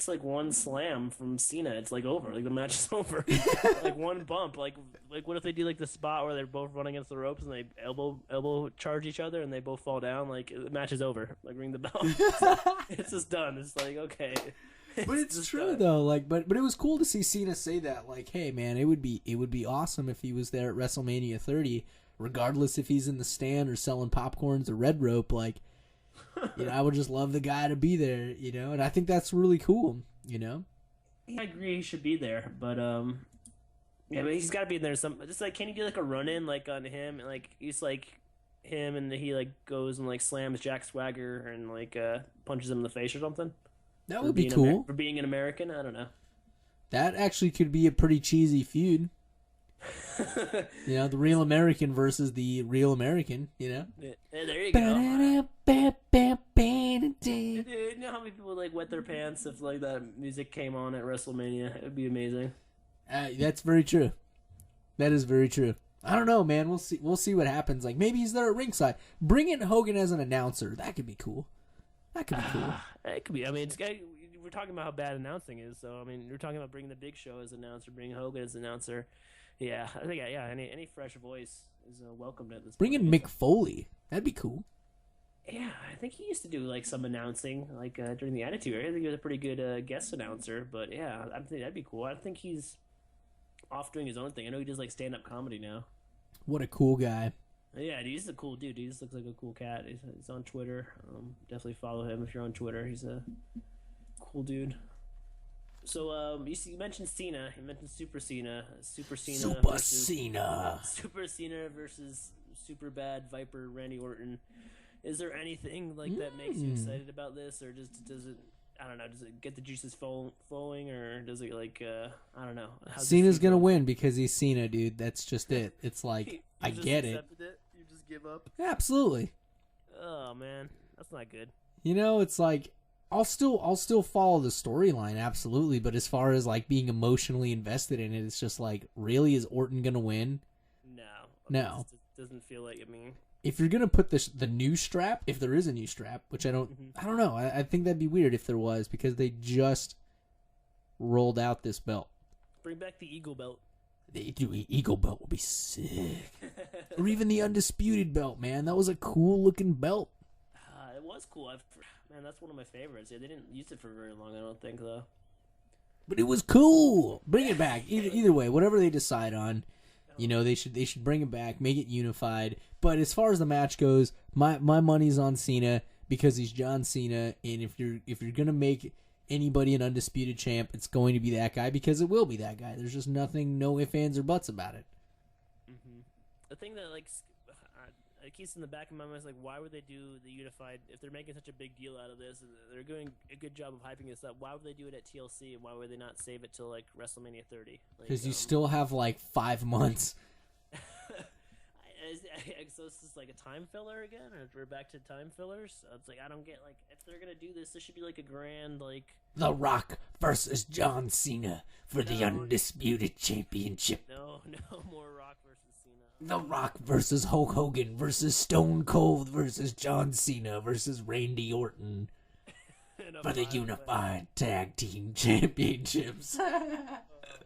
like one slam from Cena, it's like over. Like the match is over. Like one bump. Like what if they do like the spot where they're both running against the ropes and they elbow charge each other and they both fall down? Like the match is over. Like ring the bell. It's just done. It's like okay. But it's true though. Like, but it was cool to see Cena say that. Like, hey man, it would be awesome if he was there at WrestleMania 30, regardless if he's in the stand or selling popcorns or red rope. Like, you know, I would just love the guy to be there. You know, and I think that's really cool. You know. I agree he should be there, but yeah, but he's got to be in there. Just like, can you do like a run in like on him, and like he's like him, and he like goes and like slams Jack Swagger and like punches him in the face or something. That would be cool. For being an American, I don't know. That actually could be a pretty cheesy feud. You know, the real American versus the real American, you know? Yeah, there you go. Dude, you know how many people would like wet their pants if like that music came on at WrestleMania? It would be amazing. That's very true. That is very true. I don't know, man. We'll see what happens. Like, maybe he's there at ringside. Bring in Hogan as an announcer. That could be cool. That could be cool. It could be. I mean, we're talking about how bad announcing is. So, I mean, we're talking about bringing the Big Show as announcer, bringing Hogan as announcer. Yeah, I think any fresh voice is welcomed at this point. Bring in Mick Foley. That'd be cool. Yeah, I think he used to do like some announcing, like during the Attitude Era. I think he was a pretty good guest announcer. But yeah, I think that'd be cool. I think he's off doing his own thing. I know he does like stand-up comedy now. What a cool guy. Yeah, he's a cool dude. He just looks like a cool cat. He's on Twitter. Definitely follow him if you're on Twitter. He's a cool dude. So you mentioned Cena. You mentioned Super Cena. Super Cena versus Super Bad Viper Randy Orton. Is there anything like that makes you excited about this, or does it? I don't know. Does it get the juices flowing, or does it like I don't know? Cena's gonna win because he's Cena, dude. That's just it. It's like I get it. You just give up. Absolutely. Oh man, that's not good. You know, it's like I'll still follow the storyline, absolutely. But as far as like being emotionally invested in it, it's just like, really, is Orton gonna win? No. It doesn't feel like. I mean, if you're gonna put the new strap, if there is a new strap, which I don't know. I think that'd be weird if there was, because they just rolled out this belt. Bring back the Eagle belt. The Eagle belt would be sick. Or even the Undisputed belt, man. That was a cool looking belt. It was cool. Man, that's one of my favorites. Yeah, they didn't use it for very long, I don't think, though. But it was cool. Bring it back. Either way, whatever they decide on, you know, they should bring it back, make it unified. But as far as the match goes, my money's on Cena because he's John Cena, and if you're gonna make anybody an undisputed champ, it's going to be that guy, because it will be that guy. There's just no ifs, ands, or buts about it. Mm-hmm. The thing that like it keeps in the back of my mind is like, why would they do the unified if they're making such a big deal out of this? They're doing a good job of hyping this up. Why would they do it at TLC, and why would they not save it till like WrestleMania 30? Because you still have like 5 months. So it's just like a time filler again, or we're back to time fillers. It's like, I don't get, like, if they're gonna do this should be like a grand, like, The Rock versus John Cena for the Undisputed Championship. No more Rock versus Cena. The Rock versus Hulk Hogan versus Stone Cold versus John Cena versus Randy Orton for the Unified Tag Team Championships. And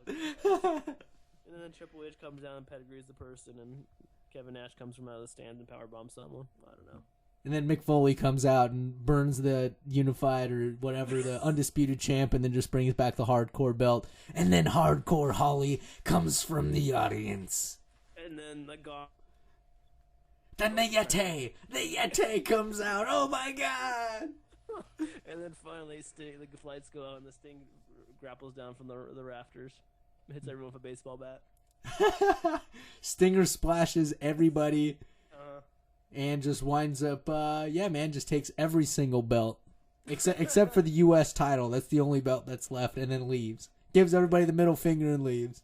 then Triple H comes down and pedigrees the person, and Kevin Nash comes from out of the stands and powerbombs someone. I don't know. And then Mick Foley comes out and burns the Unified or whatever, the Undisputed Champ, and then just brings back the Hardcore belt. And then Hardcore Holly comes from the audience. And then the Then the Yeti comes out. Oh my God! And then finally, the flights go out, and the Sting grapples down from the rafters, hits everyone with a baseball bat. Stinger splashes everybody. and just winds up, just takes every single belt except for the U.S. title. That's the only belt that's left, and then leaves. Gives everybody the middle finger and leaves.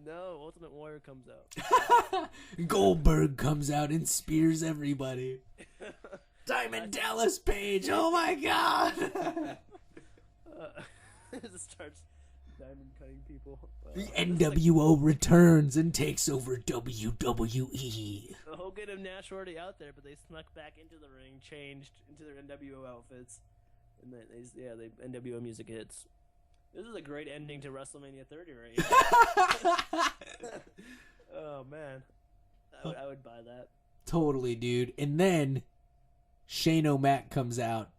No, Ultimate Warrior comes out. Goldberg comes out and spears everybody. Diamond Dallas Page, oh my god! It starts diamond cutting people. The NWO returns and takes over WWE. Hogan and Nash were already out there, but they snuck back into the ring, changed into their NWO outfits, and then the NWO music hits. This is a great ending to WrestleMania 30 right here. Oh man, I would buy that. Totally, dude. And then Shane O'Mac comes out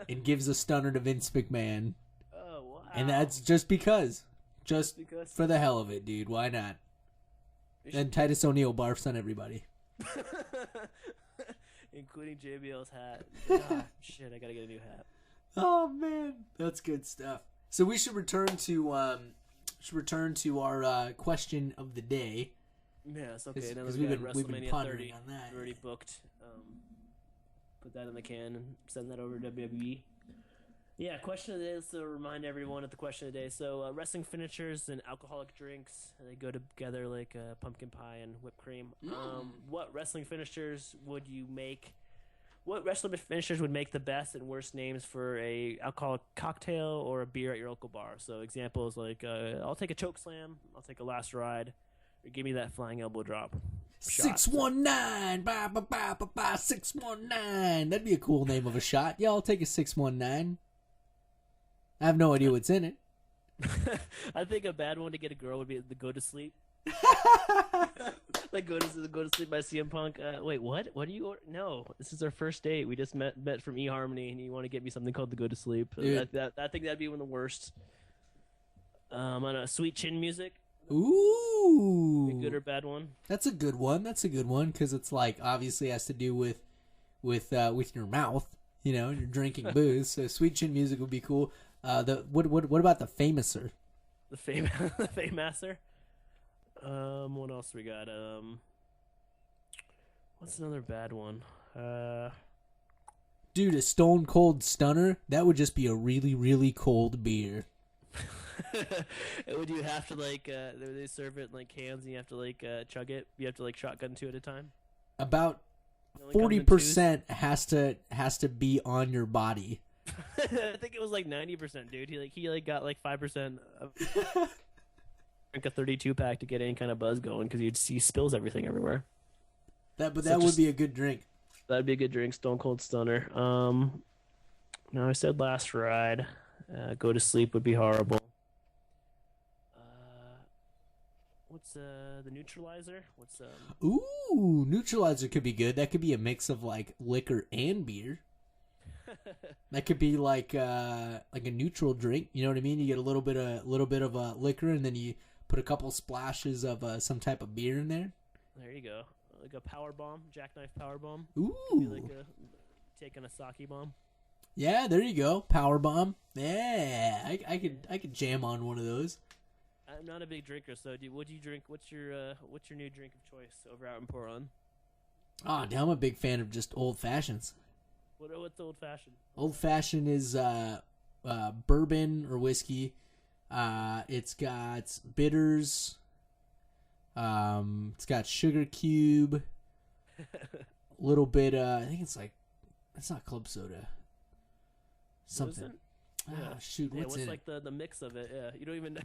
and gives a stunner to Vince McMahon. Oh wow! And that's just because. Just for the hell of it, dude. Why not? And Titus O'Neil barfs on everybody. Including JBL's hat. Oh, shit, I gotta get a new hat. Oh man, that's good stuff. So we should return to our question of the day. Yes, okay. Because we've been pondering 30 on that. Already booked. Put that in the can and send that over to WWE. Yeah, question of the day is to remind everyone of the question of the day. So wrestling finishers and alcoholic drinks, they go together like pumpkin pie and whipped cream. What wrestling finishers would you make? What wrestling finishers would make the best and worst names for a alcoholic cocktail or a beer at your local bar? So examples like, I'll take a choke slam, I'll take a last ride, or give me that flying elbow drop. 619, 619. That'd be a cool name of a shot. Yeah, I'll take a 619. I have no idea what's in it. I think a bad one to get a girl would be the go to sleep. Like go to sleep by CM Punk. Wait, what? What do you order? No, this is our first date. We just met from eHarmony, and you want to get me something called the go to sleep. I think that'd be one of the worst. On a sweet chin music. Ooh, a good or bad one? That's a good one. That's a good one because it's like obviously has to do with your mouth. You know, you're drinking booze. So sweet chin music would be cool. What about the Famouser? The Famouser? What else we got? What's another bad one? Dude, a Stone Cold Stunner? That would just be a really, really cold beer. Would you have to they serve it in like cans and you have to chug it? You have to shotgun 2 at a time? About 40% has to be on your body. I think it was 90%, dude. He got 5% of drink a 32 pack to get any kind of buzz going because you'd see spills everything everywhere. That would be a good drink. That'd be a good drink, Stone Cold Stunner. No, I said last ride. Go to sleep would be horrible. What's the neutralizer? Ooh, neutralizer could be good. That could be a mix of liquor and beer. That could be like a neutral drink. You know what I mean? You get a little bit of liquor, and then you put a couple splashes of some type of beer in there. There you go, like a power bomb, jackknife power bomb. Ooh, like taking a sake bomb. Yeah, there you go, power bomb. Yeah, I could jam on one of those. I'm not a big drinker, so what do you drink? What's your new drink of choice over out in Portland? Oh, I'm a big fan of just old fashions. What's old fashioned? Old fashioned is bourbon or whiskey. It's got bitters. It's got sugar cube. A little bit. I think it's not club soda. Something. Yeah. Shoot, what's in it? The mix of it? Yeah, you don't even.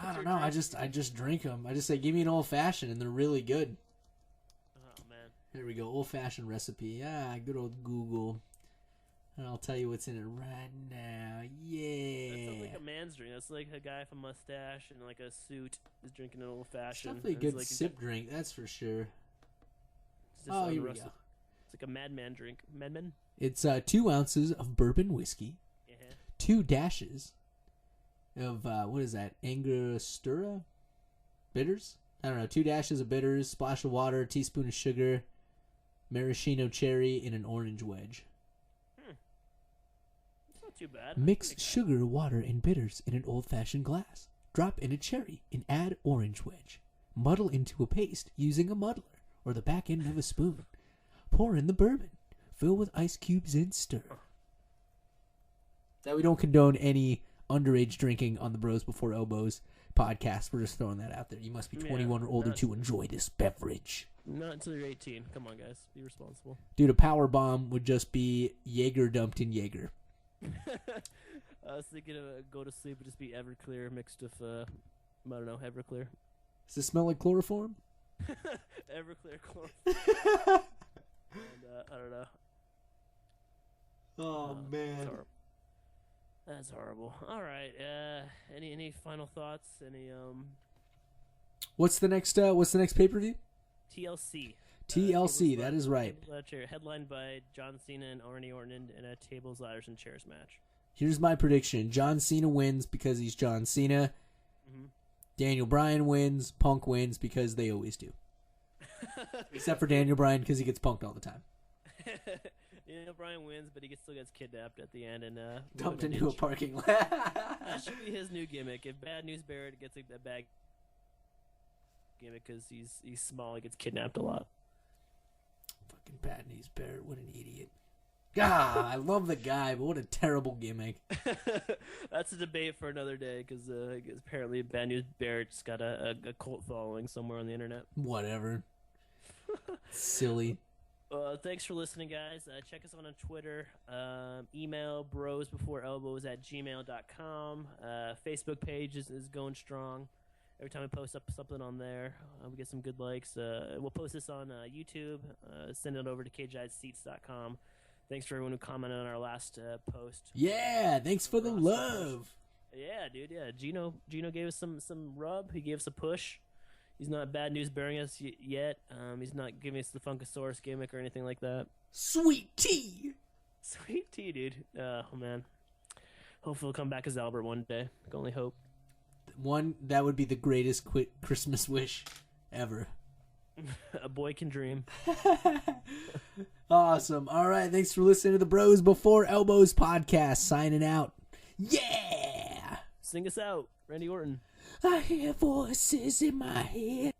I don't know. I just drink them. I just say, give me an old fashioned, and they're really good. Oh man. Here we go, old fashioned recipe. Good old Google. And I'll tell you what's in it right now. Yeah. That sounds like a man's drink. That's like a guy with a mustache and a suit is drinking an old fashioned. It's definitely a good sip drink, that's for sure. Here we go. It's like a madman drink. Madman? It's 2 ounces of bourbon whiskey. 2 dashes of, what is that, Angostura bitters? I don't know, 2 dashes of bitters, splash of water, teaspoon of sugar, maraschino cherry, and an orange wedge. It's not too bad. Mix sugar, water, and bitters in an old-fashioned glass. Drop in a cherry and add orange wedge. Muddle into a paste using a muddler. or the back end of a spoon. Pour in the bourbon. Fill with ice cubes and stir. Now, we don't condone any underage drinking on the Bros Before Elbows podcast. We're just throwing that out there. You must be 21 or older to enjoy this beverage. Not until you're 18. Come on, guys. Be responsible. Dude, a power bomb would just be Jaeger dumped in Jaeger. I was thinking of Go to Sleep would just be Everclear mixed with, I don't know, Everclear. Does it smell like chloroform? Everclear chloroform. And, I don't know. Oh, man. That's horrible. All right. Any final thoughts? What's the next pay-per-view? TLC. TLC, that is right. Headlined by John Cena and Randy Orton in a tables, ladders, and chairs match. Here's my prediction. John Cena wins because he's John Cena. Mm-hmm. Daniel Bryan wins. Punk wins because they always do. Except for Daniel Bryan because he gets punked all the time. Daniel Bryan wins, but he still gets kidnapped at the end and dumped into a parking lot. That should be his new gimmick. If Bad News Barrett gets a bad gimmick because he's small, he gets kidnapped a lot. Fucking Bad News Barrett, what an idiot. God, I love the guy, but what a terrible gimmick. That's a debate for another day because apparently Bad News Barrett's got a cult following somewhere on the internet. Whatever. Silly. Thanks for listening, guys. Check us out on Twitter. Email brosbeforeelbows@gmail.com. Facebook page is going strong. Every time we post up something on there, we get some good likes. We'll post this on YouTube. Send it over to cageseats.com. Thanks for everyone who commented on our last post. Yeah, thanks for the love. Yeah, dude. Yeah, Gino gave us some rub. He gave us a push. He's not Bad News bearing us yet. He's not giving us the Funkasaurus gimmick or anything like that. Sweet tea. Sweet tea, dude. Oh, man. Hopefully he'll come back as Albert one day. I can only hope. That would be the greatest Christmas wish ever. A boy can dream. Awesome. All right. Thanks for listening to the Bros Before Elbows podcast. Signing out. Yeah. Sing us out, Randy Orton. I hear voices in my head.